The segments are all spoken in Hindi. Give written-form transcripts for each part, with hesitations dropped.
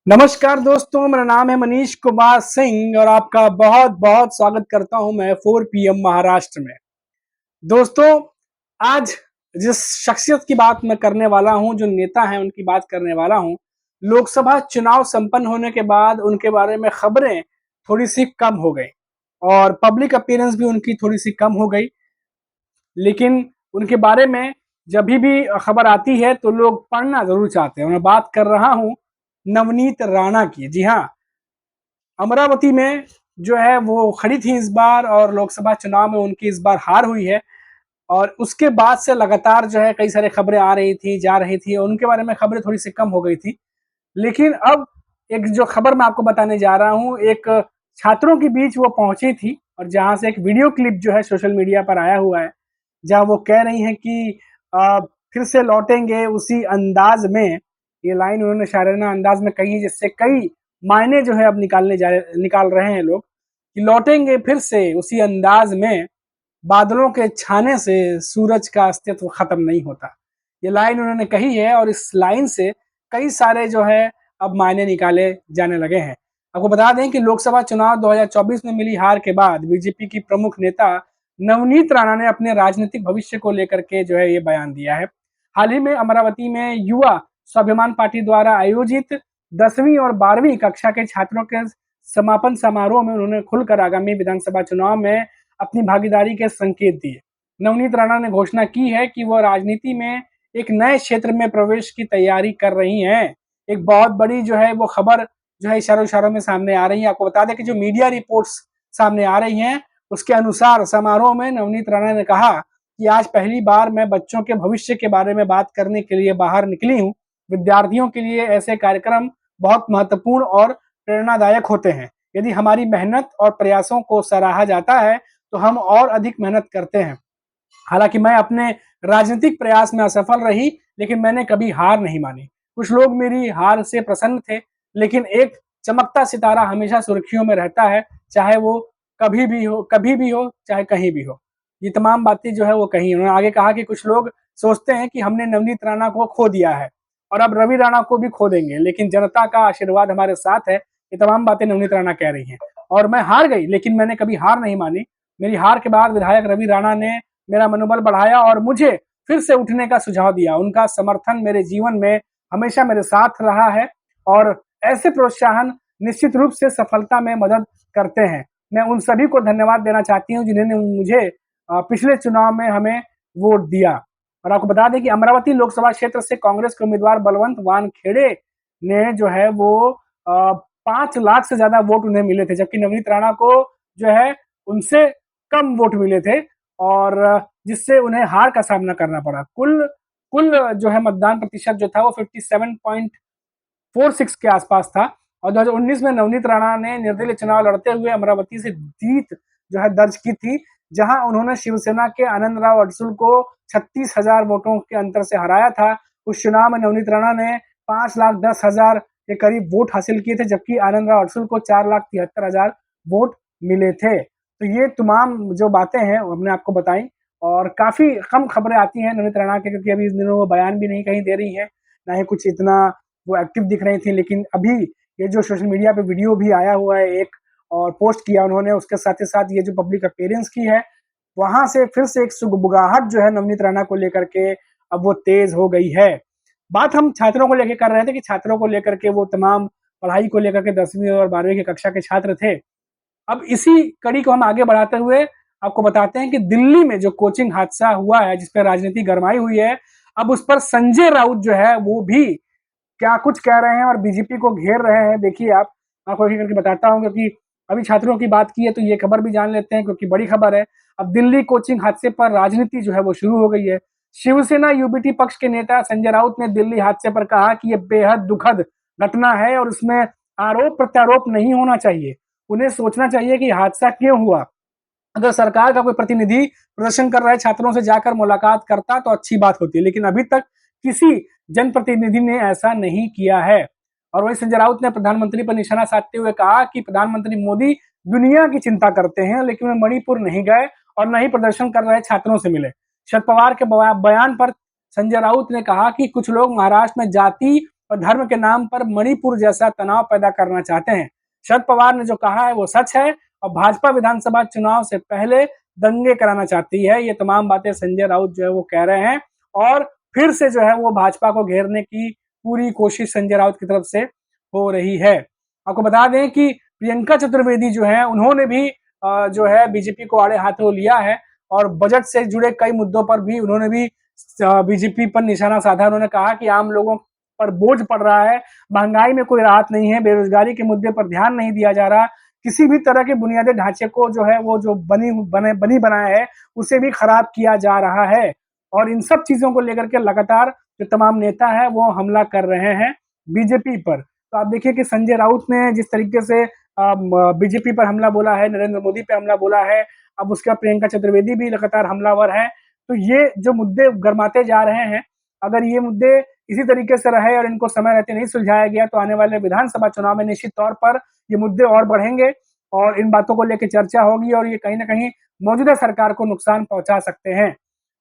नमस्कार दोस्तों, मेरा नाम है मनीष कुमार सिंह और आपका बहुत बहुत स्वागत करता हूं मैं 4 PM महाराष्ट्र में। दोस्तों, आज जिस शख्सियत की बात मैं करने वाला हूं, जो नेता हैं उनकी बात करने वाला हूं। लोकसभा चुनाव संपन्न होने के बाद उनके बारे में खबरें थोड़ी सी कम हो गई और पब्लिक अपीयरेंस भी उनकी थोड़ी सी कम हो गई, लेकिन उनके बारे में जब भी खबर आती है तो लोग पढ़ना जरूर चाहते हैं। मैं बात कर रहा हूं नवनीत राणा की। जी हाँ, अमरावती में जो है वो खड़ी थी इस बार और लोकसभा चुनाव में उनकी इस बार हार हुई है। और उसके बाद से लगातार जो है कई सारी खबरें आ रही थी, जा रही थी और उनके बारे में खबरें थोड़ी सी कम हो गई थी। लेकिन अब एक जो खबर मैं आपको बताने जा रहा हूँ, एक छात्रों के बीच वो पहुंची थी और जहां से एक वीडियो क्लिप जो है सोशल मीडिया पर आया हुआ है, जहां वो कह रही हैं कि फिर से लौटेंगे उसी अंदाज में। ये लाइन उन्होंने शायराना अंदाज में कही, जिससे कई मायने जो है अब निकाल रहे हैं लोग कि लौटेंगे फिर से उसी अंदाज में, बादलों के छाने से सूरज का अस्तित्व खत्म नहीं होता। ये लाइन उन्होंने कही है और इस लाइन से कई सारे जो है अब मायने निकाले जाने लगे हैं। आपको बता दें कि लोकसभा चुनाव 2024 में मिली हार के बाद बीजेपी की प्रमुख नेता नवनीत राणा ने अपने राजनीतिक भविष्य को लेकर के जो है ये बयान दिया है। हाल ही में अमरावती में युवा स्वाभिमान पार्टी द्वारा आयोजित 10वीं और 12वीं कक्षा के छात्रों के समापन समारोह में उन्होंने खुलकर आगामी विधानसभा चुनाव में अपनी भागीदारी के संकेत दिए। नवनीत राणा ने घोषणा की है कि वह राजनीति में एक नए क्षेत्र में प्रवेश की तैयारी कर रही हैं। एक बहुत बड़ी जो है वो खबर जो है इशारों इशारों में सामने आ रही है। आपको बता दें कि जो मीडिया रिपोर्ट्स सामने आ रही हैं, उसके अनुसार समारोह में नवनीत राणा ने कहा कि आज पहली बार मैं बच्चों के भविष्य के बारे में बात करने के लिए बाहर निकली हूँ। विद्यार्थियों के लिए ऐसे कार्यक्रम बहुत महत्वपूर्ण और प्रेरणादायक होते हैं। यदि हमारी मेहनत और प्रयासों को सराहा जाता है तो हम और अधिक मेहनत करते हैं। हालांकि मैं अपने राजनीतिक प्रयास में असफल रही, लेकिन मैंने कभी हार नहीं मानी। कुछ लोग मेरी हार से प्रसन्न थे, लेकिन एक चमकता सितारा हमेशा सुर्खियों में रहता है, चाहे वो कभी भी हो, चाहे कहीं भी हो। ये तमाम बातें जो है वो कही। उन्होंने आगे कहा कि कुछ लोग सोचते हैं कि हमने नवनीत राणा को खो दिया है और अब रवि राणा को भी खो देंगे, लेकिन जनता का आशीर्वाद हमारे साथ है। ये तमाम बातें नवनीत राणा कह रही हैं। और मैं हार गई, लेकिन मैंने कभी हार नहीं मानी। मेरी हार के बाद विधायक रवि राणा ने मेरा मनोबल बढ़ाया और मुझे फिर से उठने का सुझाव दिया। उनका समर्थन मेरे जीवन में हमेशा मेरे साथ रहा है और ऐसे प्रोत्साहन निश्चित रूप से सफलता में मदद करते हैं। मैं उन सभी को धन्यवाद देना चाहती हूँ जिन्होंने मुझे पिछले चुनाव में हमें वोट दिया। और आपको बता दें कि अमरावती लोकसभा क्षेत्र से कांग्रेस के उम्मीदवार बलवंत वानखेड़े ने जो है वो 5 लाख से ज्यादा वोट उन्हें मिले थे, जबकि नवनीत राणा को जो है उनसे कम वोट मिले थे और जिससे उन्हें हार का सामना करना पड़ा। कुल कुल जो है मतदान प्रतिशत जो था वो 57.46 के आसपास था। और 2019 में नवनीत राणा ने निर्दलीय चुनाव लड़ते हुए अमरावती से जीत जो है दर्ज की थी, जहां उन्होंने शिवसेना के आनंद राव अडसुल को 36,000 वोटों के अंतर से हराया था। उस चुनाव में नवनीत राणा ने 5,10,000 के करीब वोट हासिल किए थे, जबकि आनंद राव अडसुल को 4,73,000 वोट मिले थे। तो ये तमाम जो बातें हैं हमने आपको बताई और काफी कम खबरें आती हैं नवनीत राणा के, क्योंकि अभी इस दिनों वो बयान भी नहीं कहीं दे रही है, ना ही कुछ इतना वो एक्टिव दिख रही थी। लेकिन अभी ये जो सोशल मीडिया पे वीडियो भी आया हुआ है एक और पोस्ट किया उन्होंने, उसके साथ ही साथ ये जो पब्लिक अपीयरेंस की है, वहां से फिर से एक सुगबुगाहट जो है नवनीत राणा को लेकर के अब वो तेज हो गई है। बात हम छात्रों को लेकर कर रहे थे कि छात्रों को लेकर के वो तमाम पढ़ाई को लेकर के 10वीं और 12वीं की कक्षा के छात्र थे। अब इसी कड़ी को हम आगे बढ़ाते हुए आपको बताते हैं कि दिल्ली में जो कोचिंग हादसा हुआ है, जिसपे राजनीति गरमाई हुई है, अब उस पर संजय राउत जो है वो भी क्या कुछ कह रहे हैं और बीजेपी को घेर रहे हैं। देखिए, आप आपको एक करके बताता हूँ, क्योंकि अभी छात्रों की बात की है तो ये खबर भी जान लेते हैं, क्योंकि बड़ी खबर है। अब दिल्ली कोचिंग हादसे पर राजनीति जो है वो शुरू हो गई है। शिवसेना यूबीटी पक्ष के नेता संजय राउत ने दिल्ली हादसे पर कहा कि यह बेहद दुखद घटना है और उसमें आरोप प्रत्यारोप नहीं होना चाहिए। उन्हें सोचना चाहिए कि हादसा क्यों हुआ। अगर सरकार का कोई प्रतिनिधि प्रदर्शन कर रहे छात्रों से जाकर मुलाकात करता तो अच्छी बात होती, लेकिन अभी तक किसी जनप्रतिनिधि ने ऐसा नहीं किया है। और वहीं संजय राउत ने प्रधानमंत्री पर निशाना साधते हुए कहा कि प्रधानमंत्री मोदी दुनिया की चिंता करते हैं, लेकिन वे मणिपुर नहीं गए और न ही प्रदर्शन कर रहे छात्रों से मिले। शरद पवार के बयान पर संजय राउत ने कहा कि कुछ लोग महाराष्ट्र में जाति और धर्म के नाम पर मणिपुर जैसा तनाव पैदा करना चाहते हैं। शरद पवार ने जो कहा है वो सच है और भाजपा विधानसभा चुनाव से पहले दंगे कराना चाहती है। ये तमाम बातें संजय राउत जो है वो कह रहे हैं और फिर से जो है वो भाजपा को घेरने की पूरी कोशिश संजय राउत की तरफ से हो रही है। आपको बता दें कि प्रियंका चतुर्वेदी जो है उन्होंने भी जो है बीजेपी को आड़े हाथों लिया है और बजट से जुड़े कई मुद्दों पर भी उन्होंने भी बीजेपी पर निशाना साधा। उन्होंने कहा कि आम लोगों पर बोझ पड़ रहा है, महंगाई में कोई राहत नहीं है, बेरोजगारी के मुद्दे पर ध्यान नहीं दिया जा रहा, किसी भी तरह के बुनियादी ढांचे को जो है वो जो बनी बनाया है उसे भी खराब किया जा रहा है। और इन सब चीजों को लेकर के लगातार जो तमाम नेता है वो हमला कर रहे हैं बीजेपी पर। तो आप देखिए कि संजय राउत ने जिस तरीके से बीजेपी पर हमला बोला है, नरेंद्र मोदी पे हमला बोला है, अब उसका प्रियंका चतुर्वेदी भी लगातार हमलावर है। तो ये जो मुद्दे गरमाते जा रहे हैं, अगर ये मुद्दे इसी तरीके से रहे और इनको समय रहते नहीं सुलझाया गया तो आने वाले विधानसभा चुनाव में निश्चित तौर पर ये मुद्दे और बढ़ेंगे और इन बातों को लेकर चर्चा होगी और ये कहीं ना कहीं मौजूदा सरकार को नुकसान पहुंचा सकते हैं।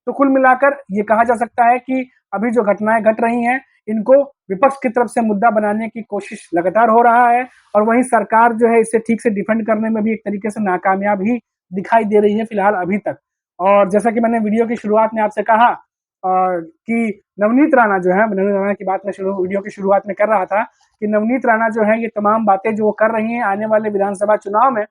तो कुल मिलाकर ये कहा जा सकता है कि अभी जो घटनाएं घट रही हैं इनको विपक्ष की तरफ से मुद्दा बनाने की कोशिश लगातार हो रहा है और वहीं सरकार जो है इसे ठीक से डिफेंड करने में भी एक तरीके से नाकामयाब ही दिखाई दे रही है फिलहाल अभी तक। और जैसा कि मैंने वीडियो की शुरुआत में आपसे कहा कि नवनीत राणा जो है, नवनीत राणा की बात मैं वीडियो की शुरुआत में कर रहा था कि नवनीत राणा जो है ये तमाम बातें जो वो कर रही हैं आने वाले विधानसभा चुनाव में,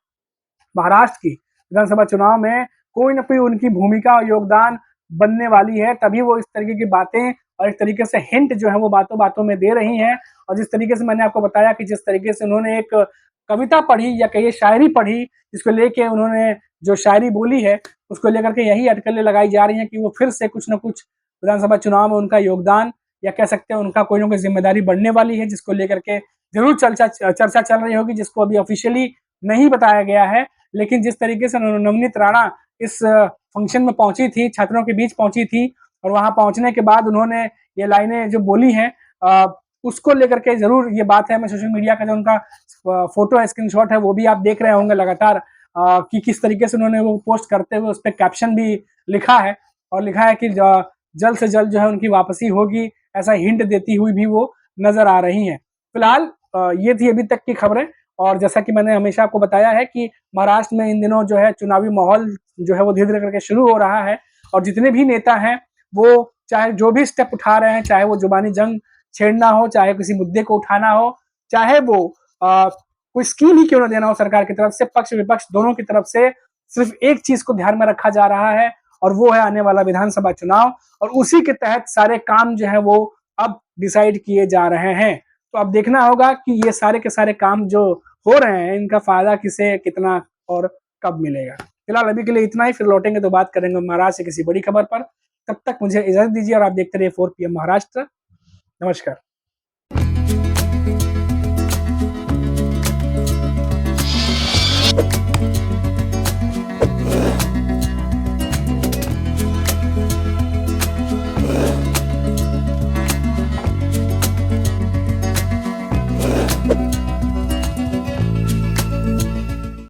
महाराष्ट्र की विधानसभा चुनाव में कोई ना कोई उनकी भूमिका और योगदान बनने वाली है, तभी वो इस तरीके की बातें और इस तरीके से हिंट जो है वो बातों बातों में दे रही हैं। और जिस तरीके से मैंने आपको बताया कि जिस तरीके से उन्होंने एक कविता पढ़ी या कहिए शायरी पढ़ी, जिसको लेके उन्होंने जो शायरी बोली है उसको लेकर के यही अटकलें लगाई जा रही हैं कि वो फिर से कुछ ना कुछ विधानसभा चुनाव में उनका योगदान या कह सकते हैं उनका कोई ना कोई जिम्मेदारी बढ़ने वाली है, जिसको लेकर के जरूर चर्चा चल रही होगी, जिसको अभी ऑफिशियली नहीं बताया गया है। लेकिन जिस तरीके से नवनीत राणा इस फंक्शन में पहुंची थी, छात्रों के बीच पहुंची थी और वहां पहुंचने के बाद उन्होंने ये लाइनें जो बोली हैं उसको लेकर के जरूर ये बात है। मैं सोशल मीडिया का जो उनका फोटो है, स्क्रीनशॉट है, वो भी आप देख रहे होंगे लगातार कि किस तरीके से उन्होंने वो पोस्ट करते हुए उस पर कैप्शन भी लिखा है और लिखा है कि जल्द से जल्द जो है उनकी वापसी होगी, ऐसा हिंट देती हुई भी वो नजर आ रही हैं। फिलहाल ये थी अभी तक की खबरें और जैसा कि मैंने हमेशा आपको बताया है कि महाराष्ट्र में इन दिनों जो है चुनावी माहौल जो है वो धीरे धीरे करके शुरू हो रहा है और जितने भी नेता हैं वो चाहे जो भी स्टेप उठा रहे हैं, चाहे वो जुबानी जंग छेड़ना हो, चाहे किसी मुद्दे को उठाना हो, चाहे वो कोई स्कीम ही क्यों ना देना हो सरकार की तरफ से, पक्ष विपक्ष दोनों की तरफ से सिर्फ एक चीज को ध्यान में रखा जा रहा है और वो है आने वाला विधानसभा चुनाव और उसी के तहत सारे काम जो है वो अब डिसाइड किए जा रहे हैं। तो अब देखना होगा कि ये सारे के सारे काम जो हो रहे हैं इनका फायदा किसे कितना और कब मिलेगा। फिलहाल अभी के लिए इतना ही, फिर लौटेंगे तो बात करेंगे महाराष्ट्र से किसी बड़ी खबर पर। तब तक मुझे इजाजत दीजिए और आप देखते रहिए 4 PM महाराष्ट्र। नमस्कार।